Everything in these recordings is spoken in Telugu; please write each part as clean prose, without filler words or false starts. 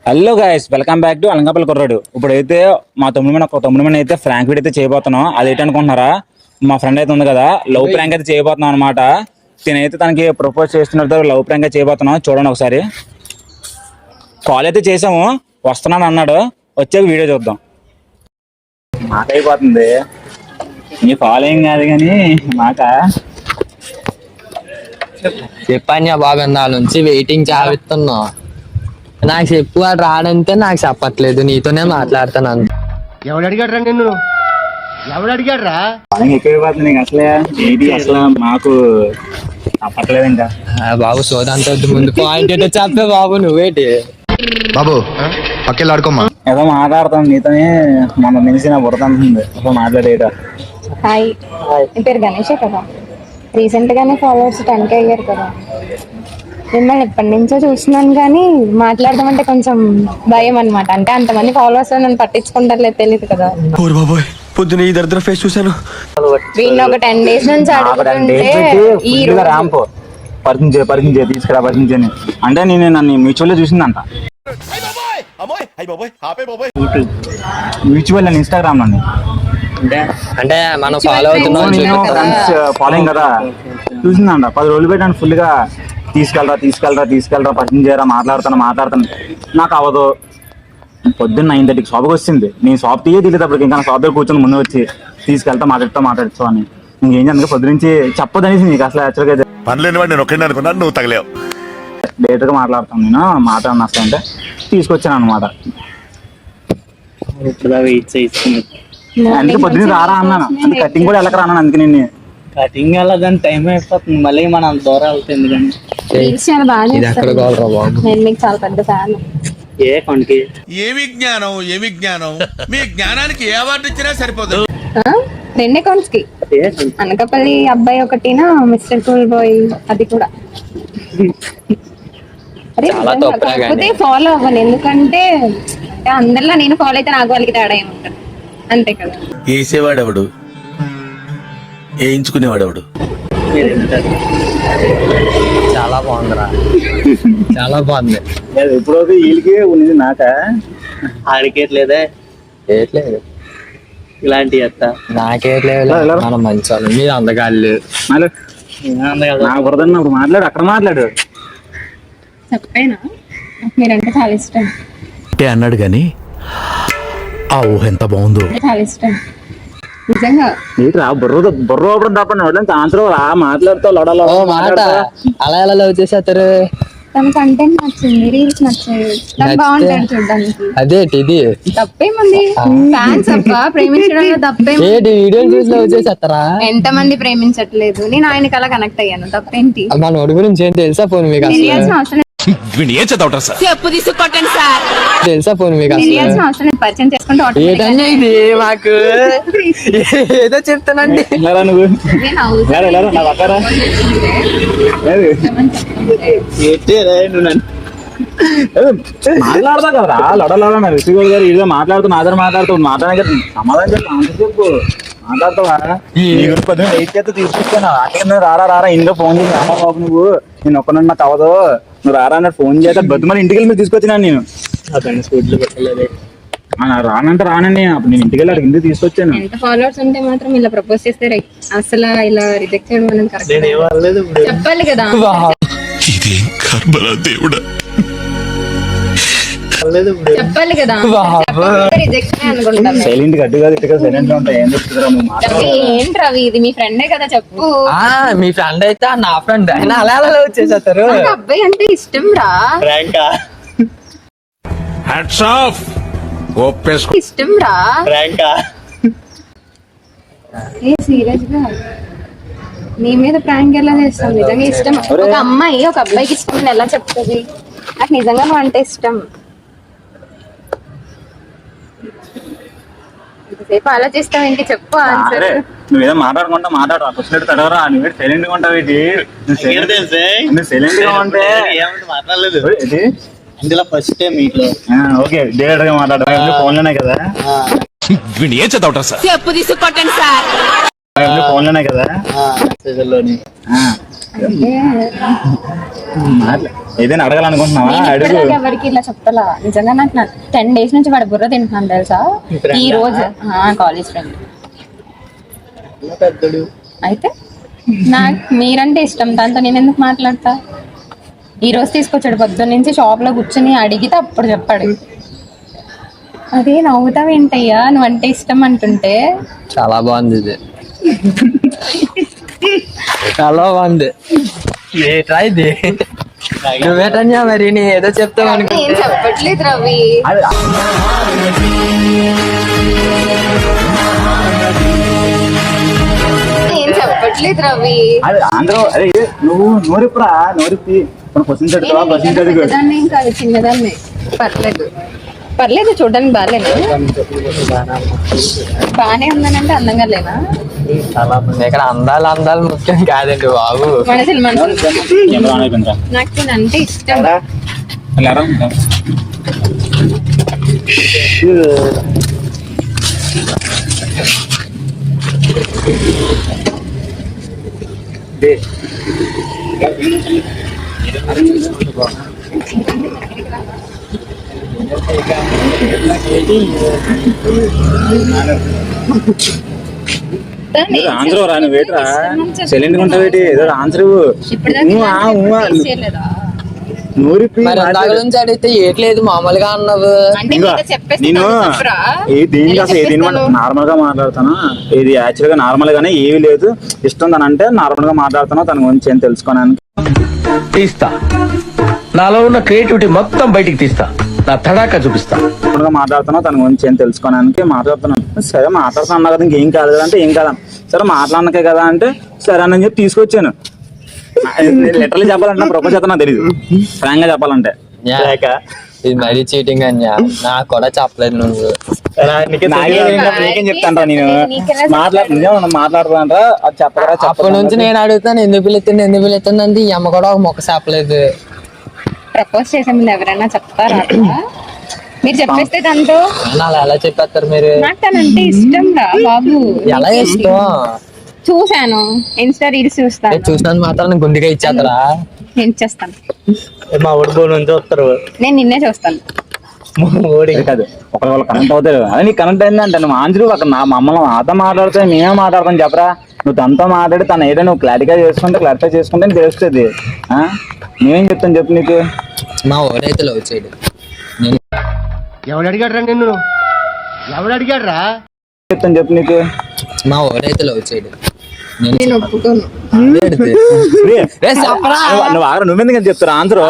Hello guys, welcome back to Alankapalli కుర్రాడు. ఇప్పుడైతే మా తమ్ముడు అయితే ఫ్రాంక్ వీడియో అయితే చేయబోతున్నాం. అది ఏంటనుకుంటున్నారా, మా ఫ్రెండ్ అయితే ఉంది కదా, లవ్ ప్రాంక్ అయితే చేయబోతున్నాం అనమాట. నేనైతే తనకి ప్రపోజ్ చేస్తున్నట్టు లవ్ ప్రాంక్ అయితే చేయబోతున్నాం. చూడండి ఒకసారి. కాల్ అయితే చేసాము, వస్తున్నాను అన్నాడు. వచ్చాక వీడియో చూద్దాం. మాకైపోతుంది నీ ఫాలోయింగ్ కాదు కానీ మాట చెప్పాను బాబు, నా నుంచి వెయిటింగ్ చావిస్తున్నా. నాకు చెప్పు, వాడు రాడంటే నాకు చెప్పట్లేదు, నీతోనే మాట్లాడుతాను. ఎవడు అడిగాడు రా నిన్ను? ఎవడు అడిగాడు రా? ఎక్కువైపోతుంది నీకు అసలే. ఏంటి అసలు మాకు చెప్పట్లేదు ఇంకా. బాబు సోదంత ముందు పాయింట్ ఏంటో చెప్పే బాబు. నువ్వేటి బాబు పక్కెళ్ళి ఆడుకోమ్మా. ఏదో మాట్లాడతాం నీతోనే. మన మనిషి నా బుర్రతంటుంది అసలు మాట్లాడేట. హాయ్, మీ పేరు గణేషే కదా? రీసెంట్ గానే ఫాలోవర్స్ 10K అయ్యారు కదా. మిమ్మల్ని ఎప్పటి నుంచో చూస్తున్నాను కానీ మాట్లాడదామంటే కొంచెం భయం అనమాట. అంటే అంతమంది ఫాలోవర్స్ నన్ను పట్టించుకుంటారులేదు తెలియదు కదా. పొద్దున ఈ దరిద్ర ఫేస్ చూసాను. వీళ్ళు ఒక 10 days నుంచి అడుగుతుంటే ఈ రాంపో పరిచయం తీసుకురా పరిచయం అంటే నేను నన్ను మ్యూచువల్ లో చూసిందంట. మ్యూచువల్ అని ఇన్స్టాగ్రామ్ నన్ను అంటే మనం ఫాలో అవుతున్నాం ఫాలోయింగ్ కదా, చూసిందంట. 10 రోజులు పెట్టి ఫుల్ గా తీసుకెళ్ళరా పరిచయం చేయరా, మాట్లాడతాను. నాకు అవ్వదు. పొద్దున్న 9:30కి షాప్కి వచ్చింది. నేను షాప్ తీయదప్పటికి ఇంకా షాప్ దగ్గర కూర్చొని ముందు వచ్చి తీసుకెళ్తా మాట్లాడుతూ అని ఇంకేం చేయాలి పొద్దు నుంచి చెప్పదనేసి నీకు అసలు యాక్చువల్గా నువ్వు తగలేవు. డైరెక్ట్ గా మాట్లాడతాను. నేను మాట్లాడిన అసలు అంటే తీసుకొచ్చాను అనమాట. అందుకే పొద్దున్న రారా అన్నాను. అంటే కటింగ్ కూడా వెళ్ళకరా అన్నాను. అందుకే నేను కటింగ్ వెళ్ళదని టైం అయిపోతుంది. మళ్ళీ మనం దూరం వెళ్తుంది. ఎందుకంటే చాలా బాగా నేను మీకు చాలా పెద్ద ఫ్యాన్. ఏమి జ్ఞానం మీ జ్ఞానానికి ఏ అవార్డు ఇచ్చినా సరిపోతుంది. 2 accounts కి అనకాపల్లి అబ్బాయి ఒకటినా మిస్టర్ కూల్ బాయ్ అది కూడా. కాకపోతే ఫాలో అవ్వను, ఎందుకంటే అందరిలో నేను ఫాలో అయితే నాకు వాళ్ళకి తేడా ఏముంటుంది అంతే కదా. వేసేవాడెవడు, వేయించుకునేవాడెవడు. చాలా బాగుందిరా, చాలా బాగుంది. ఎప్పుడో వీళ్ళకి ఉంది నాక ఆడికేట్లేదే ఏట్లేదు ఇలాంటి అత్త నాకేట్లేదు. మనం మంచి వాళ్ళు, మీరు అందగాళ్ళు. నా బురదన్న ఇప్పుడు మాట్లాడు, అక్కడ మాట్లాడు. చెప్పేనా మీరంటే చాలా ఇష్టం అన్నాడు గాని ఆ ఊహ ఎంత బాగుందో. చాలా ఇష్టం నిజంగా. బుర్ర తప్ప సాయంత్రం మాట్లాడుతావు మాట అలా ఎలా లవ్ చేసేస్తారు? తన కంటెంట్ నచ్చింది, రీల్స్ నచ్చాయి, తను బాగుంటాడు చూడడానికి. అదేటి ఇది తప్పేముంది? ఫ్యాన్స్ అబ్బా, ప్రేమించడంలో తప్పేముంది? వీడియో చూసి లవ్ చేసేస్తారా? ఎంతమంది ప్రేమించట్లేదు, నేను ఆయనకి అలా కనెక్ట్ అయ్యాను. తప్పేంటి? మన వాడి గురించి ఏం తెలుసా పోను మీకు? తెలియాల్సిన అవసరం తెలుసా పోను మీకు? తెలియాల్సిన అవసరం లేదు. పరిచయం చేసుకుంటే ఏదన్నా ఇది మాకు ఏదో చెప్తానండి. నువ్వు మాట్లాడతా కదరా లడలా రిషిగోల్ గారు ఇదో మాట్లాడుతూ మాట్లాడే సమాధానం చెప్పు. మాట్లాడతావా? వెయిట్ చేస్తే తీసుకొచ్చాను. అక్కడ రారా ఇంట్లో ఫోన్ చేసి అమ్మ బాబు నువ్వు నేను ఒక్కనన్నా నాకు అవ్వదు, నువ్వు రారా అన్నట్టు ఫోన్ చేస్తే బతుమని ఇంటికి వెళ్ళి మీరు తీసుకొచ్చినాను. నేను రానంటే రానండి. అప్పుడు నేను ఇంటికి వెళ్ళి ఇంటికి తీసుకొచ్చాను. ఎంత ఫాలోవర్స్ ఉంటే మాత్రం ఇలా ప్రపోజ్ చేస్తే అసలు ఇలా రిజెక్ట్ చేయడం మనం కరెక్ట్ చెప్పాలి కదా. చెప్పాలి కదా. సైలెంట్ గా అడ్డు కాదు, ఇటు సైలెంట్ గా ఉంటాయి. ఏంటి రవి, ఇది మీ ఫ్రెండే కదా, చెప్పు. మీ ఫ్రెండ్ అయితే నా ఫ్రెండ్ అయినా అలా అలా వచ్చేసేస్తారు. అబ్బాయి అంటే ఇష్టం రా, ఇష్టం రా. ఏ సీరియస్ గా నీ మీద ప్రాంక్ ఎలా చేస్తాం? నిజంగా ఇష్టం. ఒక అమ్మాయి ఒక అబ్బాయికి ఇష్టం ఎలా చెప్తుంది? నాకు నిజంగా నువ్వు అంటే ఇష్టం. ఇంతసేపు ఆలోచిస్తావు ఏంటి? చెప్పు ఆన్సర్. నువ్వేదో మాట్లాడుకుంటా మాట్లాడు తడవరా. నువ్వు సైలెంట్ గా ఉంటావు. నువ్వు సైలెంట్ గా ఉంటే మాట్లాడలేదు. అందులో ఫస్ట్ టైం మీట్లో ఓకే డైరెక్ట్ గా మాట్లాడతాం. ఫోన్ లోనే కదా, ఏం చదవటం సార్? చెప్పు తీసుకోండి సార్. ఫోన్ లోనే కదా. మెసేజ్ లోని మాట్లా ఏదైనా అడగాలనుకుంటున్నావా నేను అడుగు. ఇప్పటిదాకా ఎవరికి ఇలా చెప్తలా నిజంగా. నాకు 10 days నుంచి వాడి బుర్ర తింటున్నాను తెలుసా. ఈ రోజు కాలేజ్ ఫ్రెండ్ పెద్దడు అయితే నాకు మీరంటే ఇష్టం, దాంతో నేను ఎందుకు మాట్లాడతా. ఈ రోజు తీసుకొచ్చాడు పొద్దున్న నుంచి, షాప్ లో కూర్చొని అడిగితే అప్పుడు చెప్పాడు. అదే నవ్వుతావేంటయ్యా నువ్వంటే ఇష్టం అంటుంటే. చాలా బాగుంది ఇది. చాలా బాగుంది. ఏట్రా ఇది? నువ్వేటన్యా మరి నీ ఏదో చెప్తావు ఏం అనుకుంటే. చెప్పట్లేదు రవి. అది ఏం చెప్పట్లేదు రవి. అది ఆంధ్ర. అరే నువ్వు నోరిప్పురా, నోరిప్పి క్వశ్చన్ చదువుతావా? క్వశ్చన్ చదువు. పెద్దదాన్ని ఏం కాదు, చిన్నదాన్ని. పర్లేదు పర్లేదు, చూడడానికి బాగాలేనా? బాగానే ఉన్నానంటే అందంగా లేనా? ఇక్కడ అందాలు ముఖ్యం కాదండి బాబు. మనసులు ఏమో అయిపోయిందా? నాకు నేను అంటే ఇష్టం. వెళ్ళారా? ఆన్సర్ రా, నువ్వు వేటరా సైలెంట్ గా ఉంటావేటి? ఏదో ఆన్సర్ నోరిప్పి మరి ఇందాక నుంచి అడిగితే ఏట్లేదు మామూలుగా అన్నావు. నేను దీనికి అసలు ఏది నార్మల్ గా మాట్లాడుతానా? ఇది యాక్చువల్ గా నార్మల్ గానే ఏమీ లేదు, ఇష్టం తన అంటే నార్మల్ గా మాట్లాడుతాను, తన గురించి ఏం తెలుసుకోవడానికి. తీస్తా, నాలో ఉన్న క్రియేటివిటీ మొత్తం బయటికి తీస్తా, నా తడాకా చూపిస్తా. నార్మల్ గా మాట్లాడుతాను, తన గురించి ఏం తెలుసుకోవడానికి మాట్లాడుతున్నాను. సరే మాట్లాడుతున్నా అన్నా కదా, ఇంకేం కాదు కదా అంటే ఏం కాదా. సరే మాట్లాడనకే కదా అంటే సరే అని చెప్పి తీసుకొచ్చాను. లిటరల్లీ చెప్పాలంటే ప్రపోజ్ చేస్తా నాకు తెలియదు, ఫ్రాంక్ గా చెప్పాలంటే. లేక ఇది మరీ చీటింగ్ అన్యా. నాకు కూడా చెప్పలేదు నువ్వు. నీకేం చెప్తాను నేను మాట్లాడుతానంటా, అది చెప్పరా? అప్పటి నుంచి నేను అడుగుతాను ఎందుకు పిలుస్తుంది అంటే ఈ అమ్మ కూడా ఒక మొక్క చెప్పలేదు. ప్రపోజ్ చేసే ముందు ఎవరైనా చెప్తారా అట్లా? మీరు చెప్పేస్తే దాంతో అలా ఎలా చెప్పేస్తారు మీరు? నాకు తనంటే ఇష్టం రా బాబు. ఎలా ఇష్టం? చూసాను, ఇన్స్టా రీల్స్ చూస్తాను. చూసినంత మాత్రం గుండెగా ఇచ్చేస్తారా? నేను చేస్తాను, మా ఊడి బోన్ నుంచి వస్తారు. నేను నిన్నే చూస్తాను. ఓడి కాదు ఒకరి వాళ్ళు కనెక్ట్ అవుతారు. అదే నీకు కనెక్ట్ అయిందంటే నువ్వు ఆన్సర్ అక్కడ నా మమ్మల్ని నాతో మాట్లాడితే మేమే మాట్లాడతాం చెప్పరా. నువ్వు తనతో మాట్లాడి తను ఏదో నువ్వు క్లారిఫై చేసుకుంటే తెలుస్తుంది. నేనేం చెప్తాను చెప్పు నీకు. మా ఊరైతే లవ్ చేయడు. ఎవడు అడిగాడు రా నిన్ను? ఎవడు అడిగాడు రా? చెప్తాను చెప్పు నీకు. మా ఊరైతే లవ్ చేయడు. నేను ఒప్పుకోను. నువ్వెందుకు చెప్తారు ఆన్సర్?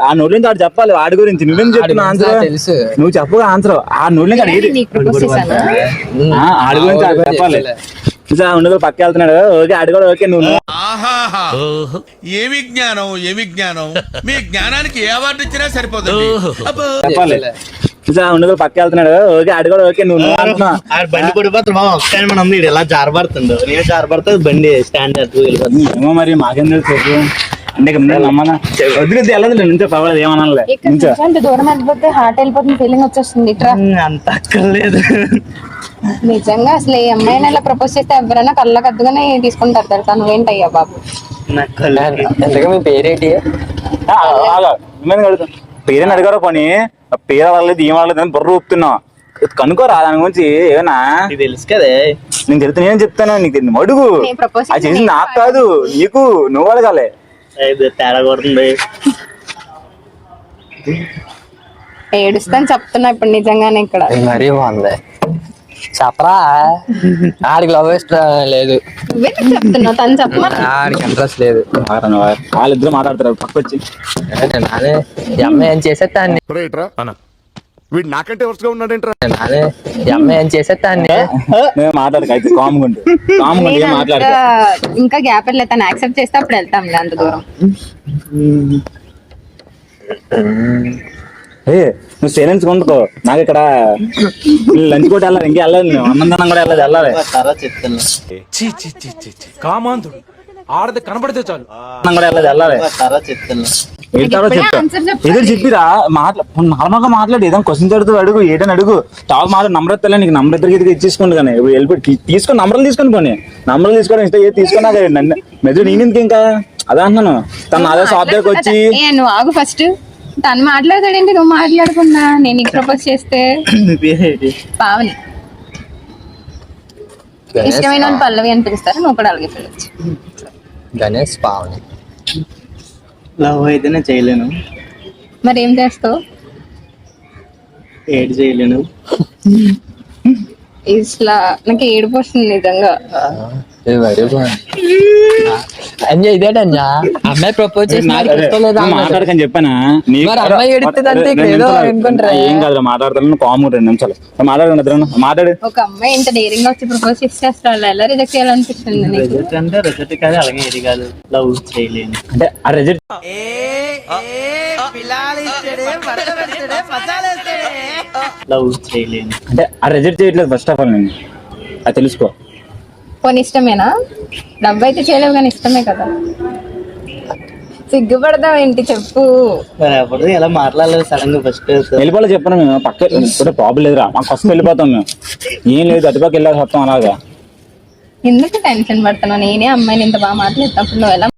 ఆ నోటి నుంచి ఆడు చెప్పాలి వాడి గురించి. నువ్వెందుకు చెప్తున్నావు ఆన్సర్? తెలుసు నువ్వు చెప్పు ఆన్సర్. ఆ నోటి నుంచి అడిగేది నీకు ప్రపోజ్ చేశానా? ఆడి గురించి ఆడు చెప్పాలి. ఉండదు పక్క వెళ్తున్నాడు, ఓకే ఆడు కూడా ఓకే. నువ్వు ఏమి జ్ఞానం మీ జ్ఞానానికి ఏ అవార్డు ఇచ్చినా సరిపోతుంది. చెప్పాలి. ఉండదు పక్క వెళ్తున్నాడు, ఓకే ఆడు కూడా ఓకే. నువ్వు బండి పడిపోతుంది మా ఒక్క మనం ఇలా జారబడుతుందో నేను జారబడుతుంది బండి స్టాండ్ ఏమో మరి మాకేం తెలుసు అంటే నమ్మనా వద్దు వెళ్ళదు నుంచో పర్వాలేదు ఏమనాలే. ఇక్కడ నుంచి అంత దూరం వెళ్ళిపోతే హార్ట్ వెళ్ళిపోతుంది ఫీలింగ్ వచ్చేస్తుంది. ఇట్రా. అంత అక్కర్లేదు. నిజంగా అసలు ఏ అమ్మాయిని ఇలా ప్రపోజ్ చేస్తే ఎవరైనా కళ్ళకి అద్దుగానే తీసుకుంటారు తెలుసా. నువ్వేంటయ్యా బాబు? ఎంతగా మీ పేరేంటి? పేరేని అడిగారో పని పేరు అడగలేదు ఏం అడగలేదు అని బుర్ర ఊపుతున్నావు. కనుకోరా దాని గురించి ఏమన్నా తెలుసు కదే. నేను చెప్తాను నేను చెప్తాను నీకు అడుగు. అది చేసింది నాకు కాదు నీకు, నువ్వు అడగాలి. తేడా కొడుతుంది. ఏడుస్తాను చెప్తున్నా ఇప్పుడు నిజంగానే. ఇక్కడ మరీ బాగుంది చెప్పరా. ఆడికి లవ్ ఇష్టం లేదు. నువ్వెందుకు చెప్తున్నావు? తను చెప్పమా. ఆడికి ఇంట్రెస్ట్ లేదు. వాళ్ళిద్దరు మాట్లాడతారు పక్క వచ్చి. నానే ఈ అమ్మాయి ఏం చేసేస్తాన్ని. వీడు నాకంటే వరుసగా ఉన్నాడేంట్రా? నానే ఈ అమ్మాయి ఏం చేసేస్తాన్ని. నేను మాట్లాడక అయితే కామ్గుంటు ఏం మాట్లాడక. ఇంకా గ్యాప్ వెళ్ళి తను యాక్సెప్ట్ చేస్తే అప్పుడు వెళ్తాం అంత దూరం. నువ్వు సైలెన్స్ కొండుకో. నాకు ఇక్కడ లంచ్ కూడా వెళ్ళాలి, ఇంకా వెళ్ళాలి, అన్నందనం కూడా వెళ్ళాలి. చెప్తున్నా కామాంధుడు ఆడది కనబడితే చాలు కూడా వెళ్ళాలి. చెప్తున్నా ఎదురు చెప్పిరా నార్మల్ గా మాట్లాడు. ఏదైనా క్వశ్చన్ చదువుతూ అడుగు, ఏదైనా అడుగు. టాప్ మాట్లాడు. నంబర్ తెల్ల నీకు నంబర్ ఇద్దరికి ఇచ్చేసుకోండి. కానీ ఇప్పుడు వెళ్ళిపోయి తీసుకొని నంబర్లు తీసుకొని పోనీ. నంబర్లు తీసుకోవడం ఇస్తే ఏది తీసుకున్నా మెదడు నేనెందుకు ఇంకా అదే అంటున్నాను, తను అదే షాప్ దగ్గరకు వచ్చి ఏ, నువ్వు ఆగు ఫస్ట్. తను మాట్లాడతాడేంటి, నువ్వు మాట్లాడకుండా? నేను నీకు ప్రపోజ్ చేస్తే మీ పేరేంటి? పావని. ఇష్టమైన వాళ్ళు పల్లవి అని పిలుస్తారు, నువ్వు కూడా అలాగే పిలవచ్చు. గణేష్ పావని. లవ్ అయితే నేను చేయలేను, మరి ఏం చేస్తావు? ఏడు చేయలేను. ఇట్లా నాకు ఏడుపు వస్తుంది నిజంగా. అంజయ్ ఇదేటంజా అమ్మాయి ప్రపోజ్ చేసి మాట్లాడకని చెప్పానా మరి అమ్మాయి ఎడుతుందంటే ఇక్కడ ఏదో అనుకుంటారా? ఏం కాదు, మాట్లాడతాను కాము 2 నిమిషాలు మాట్లాడు. మాట్లాడు. ఒక అమ్మాయి ఇంత డేరింగ్ గా వచ్చి ప్రపోజ్ చేస్తే అలా ఎలా రిజెక్ట్ చేయాలనిపిస్తుంది నీకు? రిజెక్ట్ అంటే రిజెక్ట్ కాదు, అలాగే ఏది కాదు, లవ్ చేయలేను. అంటే ఆ రిజెక్ట్ లవ్ చేయలేను. అంటే ఆ రిజెక్ట్ చేయట్లేదు ఫస్ట్ ఆఫ్ ఆల్, నేను అది తెలుసుకో. పోనీ ఇష్టమేనా? డబ్బు అయితే చేయలేవు కానీ ఇష్టమే కదా. సిగ్గుపడదావు ఏంటి చెప్పు. మరి అప్పుడు ఎలా మాట్లాడలేదు సడన్ గా ఫస్ట్? వెళ్ళిపోలే చెప్పను మేము, పక్క ఇప్పుడు ప్రాబ్లం లేదురా, మాకు ఫస్ట్ వెళ్ళిపోతాం మేము. ఏం లేదు, అటుపక్క వెళ్ళాలి మొత్తం అలాగా. ఎందుకు టెన్షన్ పడుతున్నావు? నేనే అమ్మాయిని ఇంత బాగా మాట్లాడుతున్నప్పుడు నువ్వు ఎలా